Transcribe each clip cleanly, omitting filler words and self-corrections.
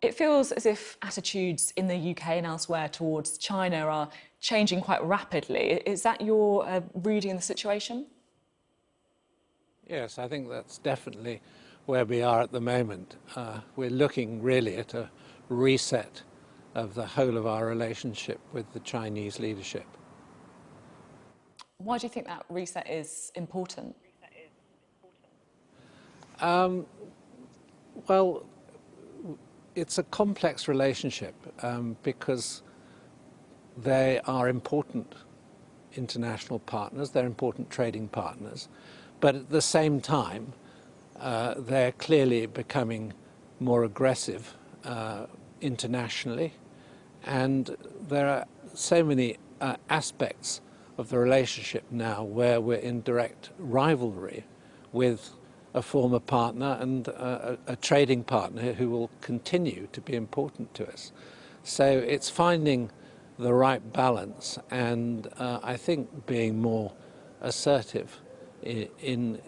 It feels as if attitudes in the UK and elsewhere towards China are changing quite rapidly. Is that your reading of the situation? Yes, I think that's definitely where we are at the moment. We're looking really at a reset of the whole of our relationship with the Chinese leadership. Why do you think that reset is important? Well, it's a complex relationship because they are important international partners, they're important trading partners, but at the same time, they're clearly becoming more aggressive internationally, and there are so many aspects of the relationship now where we're in direct rivalry with a former partner and a trading partner who will continue to be important to us. So it's finding the right balance and I think being more assertive in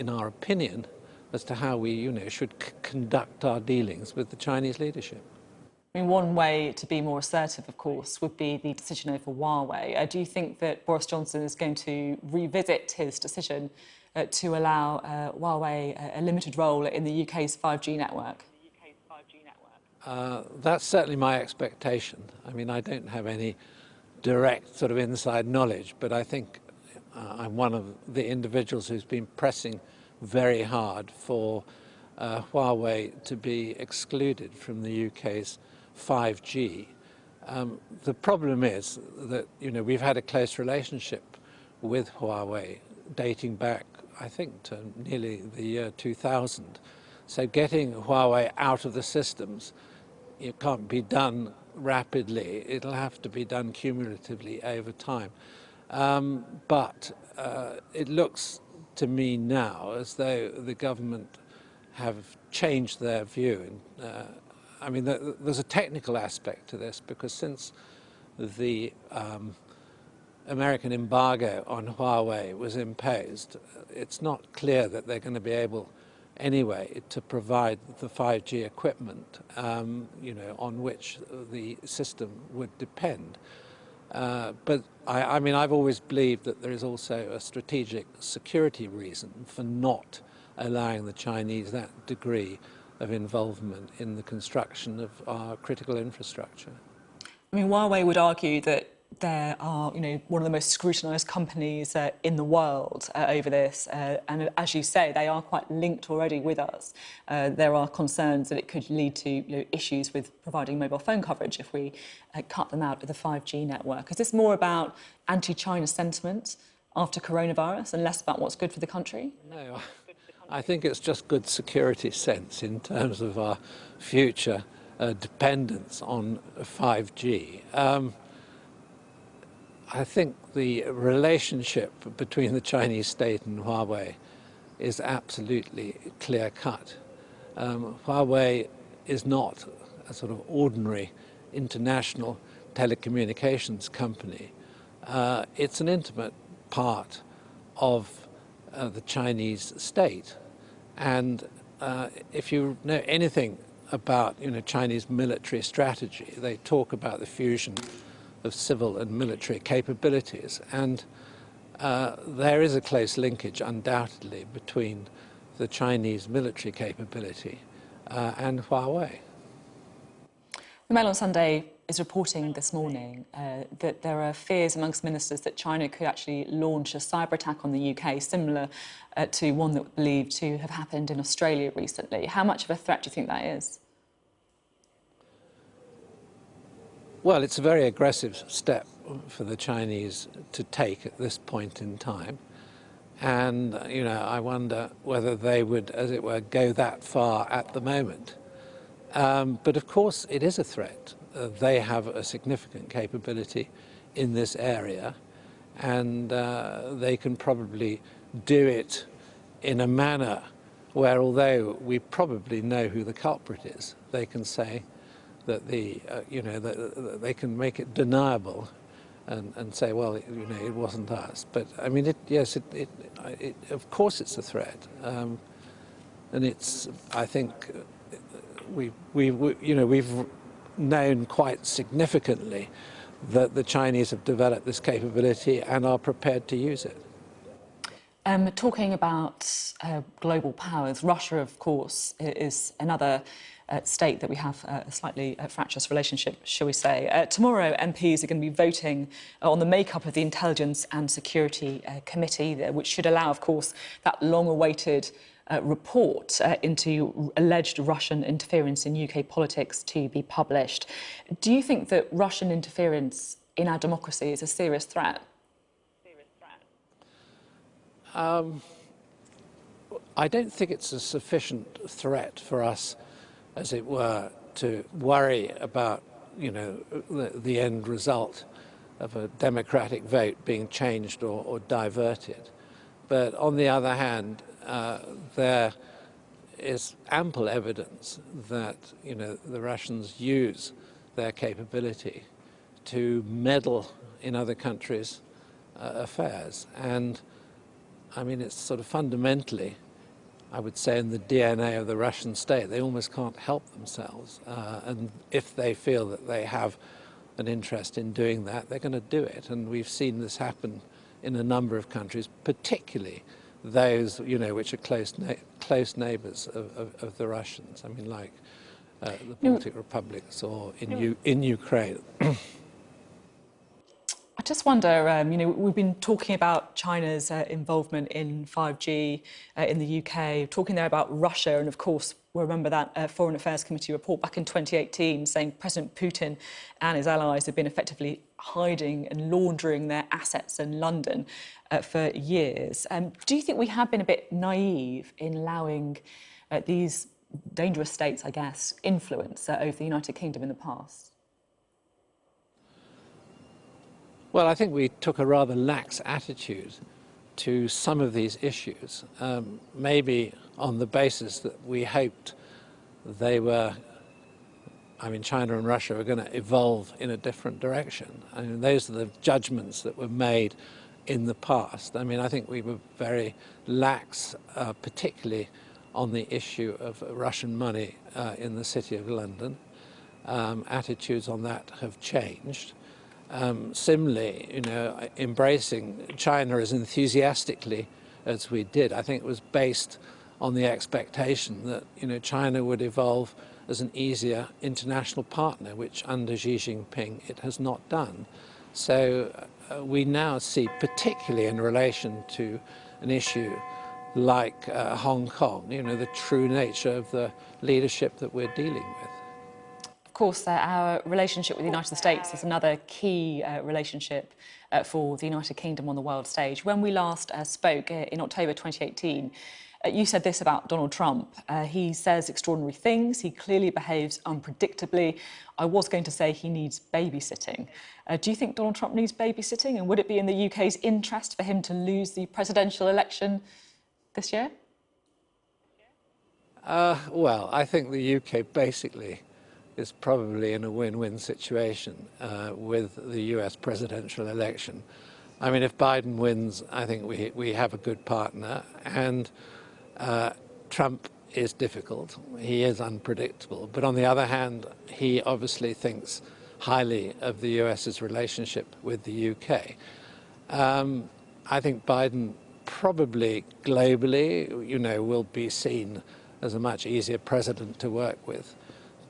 our opinion as to how we should conduct our dealings with the Chinese leadership. I mean, one way to be more assertive, of course, would be the decision over Huawei. Do you think that Boris Johnson is going to revisit his decision to allow Huawei a limited role in the UK's 5G network? That's certainly my expectation. I mean, I don't have any direct sort of inside knowledge, but I think I'm one of the individuals who's been pressing very hard for Huawei to be excluded from the UK's 5G. The problem is that we've had a close relationship with Huawei dating back, I think, to nearly the year 2000. So getting Huawei out of the systems, it can't be done rapidly. It'll have to be done cumulatively over time. But it looks to me now as though the government have changed their view. I mean, there's a technical aspect to this because since the American embargo on Huawei was imposed, it's not clear that they're going to be able anyway to provide the 5G equipment, on which the system would depend. But I mean, I've always believed that there is also a strategic security reason for not allowing the Chinese that degree of involvement in the construction of our critical infrastructure. I mean, Huawei would argue that there are, one of the most scrutinised companies in the world over this. And as you say, they are quite linked already with us. There are concerns that it could lead to issues with providing mobile phone coverage if we cut them out of the 5G network. Is this more about anti-China sentiment after coronavirus and less about what's good for the country? No, I think it's just good security sense in terms of our future dependence on 5G. I think the relationship between the Chinese state and Huawei is absolutely clear-cut. Huawei is not a sort of ordinary international telecommunications company. It's an intimate part of the Chinese state. And if you know anything about Chinese military strategy, they talk about the fusion of civil and military capabilities, and there is a close linkage undoubtedly between the Chinese military capability and Huawei. The Mail on Sunday is reporting this morning that there are fears amongst ministers that China could actually launch a cyber attack on the UK, similar to one that was believed to have happened in Australia recently. How much of a threat do you think that is? Well, it's a very aggressive step for the Chinese to take at this point in time. And, I wonder whether they would, as it were, go that far at the moment. But of course, it is a threat. They have a significant capability in this area, and they can probably do it in a manner where, although we probably know who the culprit is, they can say that they can make it deniable and say, well, it wasn't us. But I mean, yes, of course it's a threat, and it's, I think, we've known quite significantly that the Chinese have developed this capability and are prepared to use it. Talking about global powers, Russia, of course, is another state that we have a slightly fractious relationship, shall we say. Tomorrow, MPs are going to be voting on the makeup of the Intelligence and Security Committee, which should allow, of course, that long-awaited report into alleged Russian interference in UK politics to be published. Do you think that Russian interference in our democracy is a serious threat? I don't think it's a sufficient threat for us, as it were, to worry about, the end result of a democratic vote being changed or diverted. But on the other hand, there is ample evidence that, the Russians use their capability to meddle in other countries' affairs. And I mean, it's sort of fundamentally, I would say, in the DNA of the Russian state. They almost can't help themselves. And if they feel that they have an interest in doing that, they're going to do it. And we've seen this happen in a number of countries, particularly those, which are close neighbours of the Russians. I mean, like the Baltic republics or in Ukraine. I just wonder, we've been talking about China's involvement in 5G in the UK, talking there about Russia, and of course, we'll remember that Foreign Affairs Committee report back in 2018 saying President Putin and his allies have been effectively hiding and laundering their assets in London for years. Do you think we have been a bit naive in allowing these dangerous states, I guess, influence over the United Kingdom in the past? Well, I think we took a rather lax attitude to some of these issues, maybe on the basis that we hoped they were, China and Russia were going to evolve in a different direction. I mean, those are the judgments that were made in the past. I think we were very lax, particularly on the issue of Russian money in the City of London. Attitudes on that have changed. Similarly, embracing China as enthusiastically as we did, I think it was based on the expectation that, China would evolve as an easier international partner, which under Xi Jinping it has not done. So we now see, particularly in relation to an issue like Hong Kong, the true nature of the leadership that we're dealing with. Of course, our relationship with the United States is another key relationship for the United Kingdom on the world stage. When we last spoke in October 2018, you said this about Donald Trump. He says extraordinary things. He clearly behaves unpredictably. I was going to say he needs babysitting. Do you think Donald Trump needs babysitting? And would it be in the UK's interest for him to lose the presidential election this year? Well, I think the UK basically is probably in a win-win situation with the US presidential election. If Biden wins, I think we have a good partner, and Trump is difficult. He is unpredictable. But on the other hand, he obviously thinks highly of the US's relationship with the UK. I think Biden probably globally, will be seen as a much easier president to work with.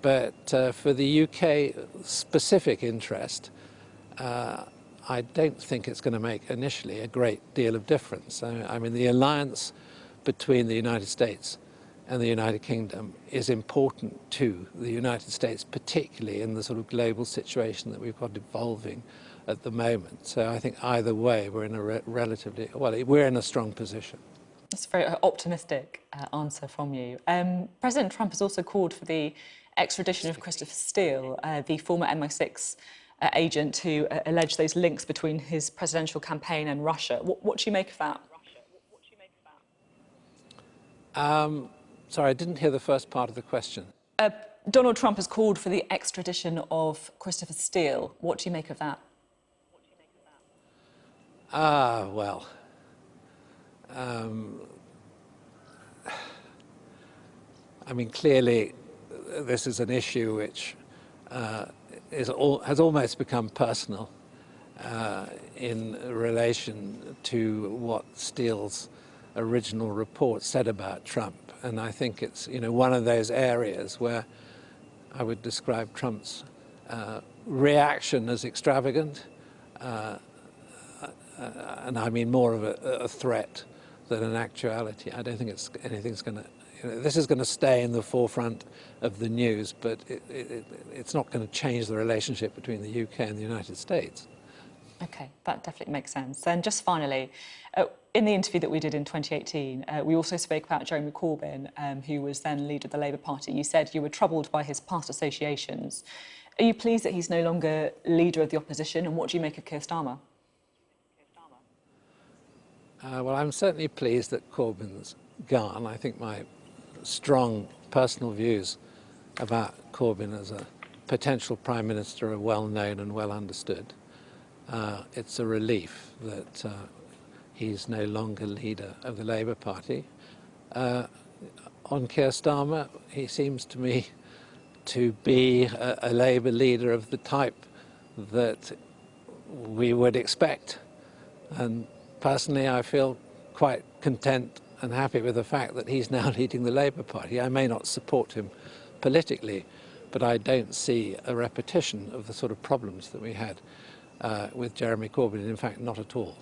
But for the UK specific interest, I don't think it's going to make initially a great deal of difference. The alliance between the United States and the United Kingdom is important to the United States, particularly in the sort of global situation that we've got evolving at the moment. So I think either way, we're in a we're in a strong position. That's a very optimistic answer from you. President Trump has also called for the extradition of Christopher Steele, the former MI6 agent who alleged those links between his presidential campaign and Russia. What do you make of that? Sorry, I didn't hear the first part of the question. Donald Trump has called for the extradition of Christopher Steele. What do you make of that? Well, clearly this is an issue which has almost become personal in relation to what Steele's original report said about Trump. And I think it's, one of those areas where I would describe Trump's reaction as extravagant, and I mean more of a threat than an actuality. I don't think anything's going to. This is going to stay in the forefront of the news, but it's not going to change the relationship between the UK and the United States. Okay, that definitely makes sense. And just finally, in the interview that we did in 2018, we also spoke about Jeremy Corbyn, who was then leader of the Labour Party. You said you were troubled by his past associations. Are you pleased that he's no longer leader of the opposition, and what do you make of Keir Starmer? Well, I'm certainly pleased that Corbyn's gone. I think my strong personal views about Corbyn as a potential Prime Minister are well known and well understood. It's a relief that he's no longer leader of the Labour Party. On Keir Starmer, he seems to me to be a Labour leader of the type that we would expect. And personally, I feel quite content and happy with the fact that he's now leading the Labour Party. I may not support him politically, but I don't see a repetition of the sort of problems that we had with Jeremy Corbyn, in fact, not at all.